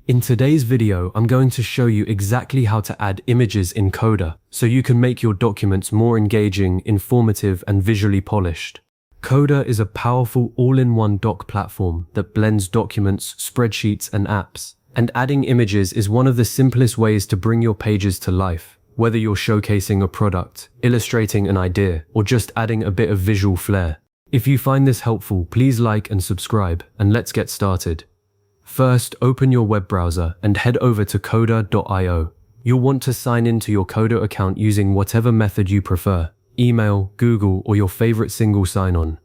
In today's video, I'm going to show you exactly how to add images in Coda, so you can make your documents more engaging, informative, and visually polished. Coda is a powerful all-in-one doc platform that blends documents, spreadsheets, and apps. And adding images is one of the simplest ways to bring your pages to life, whether you're showcasing a product, illustrating an idea, or just adding a bit of visual flair. If you find this helpful, please like and subscribe, and let's get started. First, open your web browser and head over to coda.io. You'll want to sign into your Coda account using whatever method you prefer, email, Google, or your favorite single sign-on.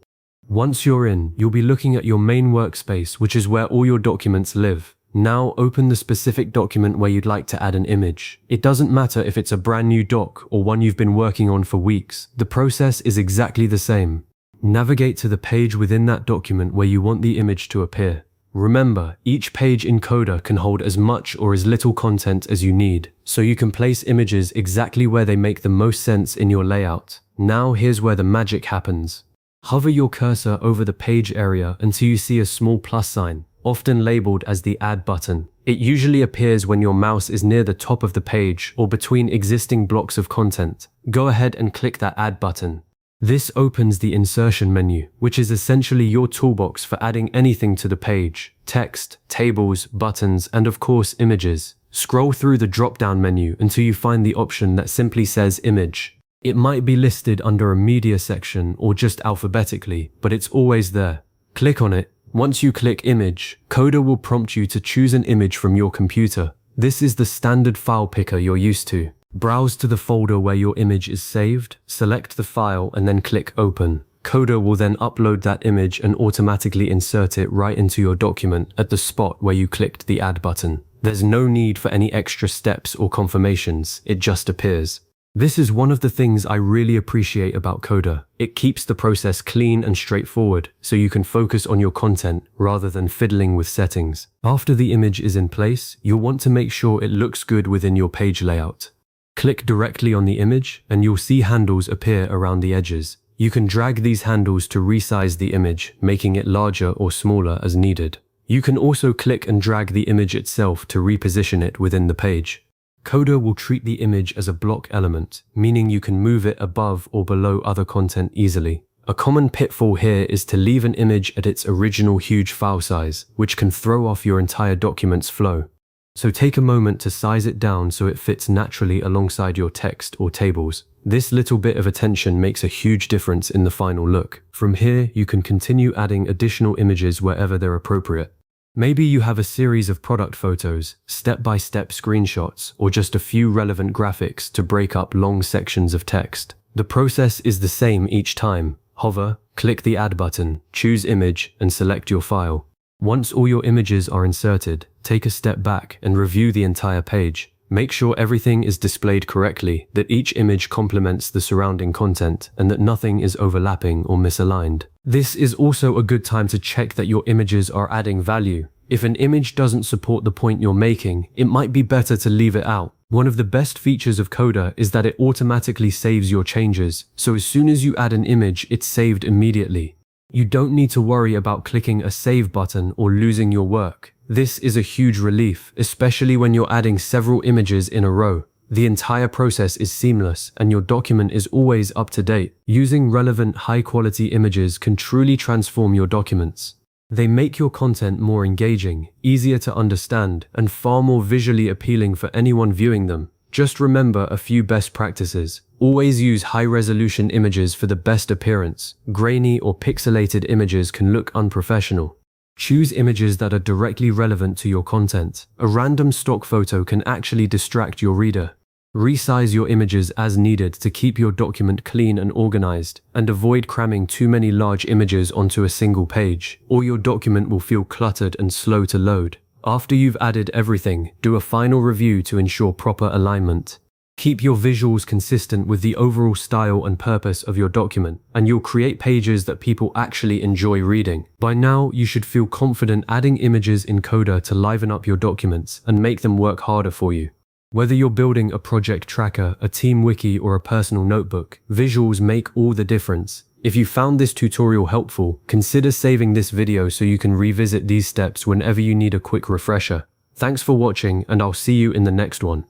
Once you're in, you'll be looking at your main workspace, which is where all your documents live. Now open the specific document where you'd like to add an image. It doesn't matter if it's a brand new doc or one you've been working on for weeks. The process is exactly the same. Navigate to the page within that document where you want the image to appear. Remember, each page in Coda can hold as much or as little content as you need, so you can place images exactly where they make the most sense in your layout. Now here's where the magic happens. Hover your cursor over the page area until you see a small plus sign, often labeled as the Add button. It usually appears when your mouse is near the top of the page or between existing blocks of content. Go ahead and click that Add button. This opens the insertion menu, which is essentially your toolbox for adding anything to the page: text, tables, buttons, and of course images. Scroll through the drop-down menu until you find the option that simply says Image. It might be listed under a media section or just alphabetically, but it's always there. Click on it. Once you click Image, Coda will prompt you to choose an image from your computer. This is the standard file picker you're used to. Browse to the folder where your image is saved, select the file, and then click Open. Coda will then upload that image and automatically insert it right into your document at the spot where you clicked the Add button. There's no need for any extra steps or confirmations, it just appears. This is one of the things I really appreciate about Coda. It keeps the process clean and straightforward, so you can focus on your content rather than fiddling with settings. After the image is in place, you'll want to make sure it looks good within your page layout. Click directly on the image and you'll see handles appear around the edges. You can drag these handles to resize the image, making it larger or smaller as needed. You can also click and drag the image itself to reposition it within the page. Coda will treat the image as a block element, meaning you can move it above or below other content easily. A common pitfall here is to leave an image at its original huge file size, which can throw off your entire document's flow. So take a moment to size it down so it fits naturally alongside your text or tables. This little bit of attention makes a huge difference in the final look. From here, you can continue adding additional images wherever they're appropriate. Maybe you have a series of product photos, step-by-step screenshots, or just a few relevant graphics to break up long sections of text. The process is the same each time. Hover, click the Add button, choose Image, and select your file. Once all your images are inserted, take a step back and review the entire page. Make sure everything is displayed correctly, that each image complements the surrounding content, and that nothing is overlapping or misaligned. This is also a good time to check that your images are adding value. If an image doesn't support the point you're making, it might be better to leave it out. One of the best features of Coda is that it automatically saves your changes, so as soon as you add an image, it's saved immediately. You don't need to worry about clicking a save button or losing your work. This is a huge relief, especially when you're adding several images in a row. The entire process is seamless and your document is always up to date. Using relevant, high-quality images can truly transform your documents. They make your content more engaging, easier to understand, and far more visually appealing for anyone viewing them. Just remember a few best practices. Always use high-resolution images for the best appearance. Grainy or pixelated images can look unprofessional. Choose images that are directly relevant to your content. A random stock photo can actually distract your reader. Resize your images as needed to keep your document clean and organized, and avoid cramming too many large images onto a single page, or your document will feel cluttered and slow to load. After you've added everything, do a final review to ensure proper alignment. Keep your visuals consistent with the overall style and purpose of your document, and you'll create pages that people actually enjoy reading. By now, you should feel confident adding images in Coda to liven up your documents and make them work harder for you. Whether you're building a project tracker, a team wiki, or a personal notebook, visuals make all the difference. If you found this tutorial helpful, consider saving this video so you can revisit these steps whenever you need a quick refresher. Thanks for watching, and I'll see you in the next one.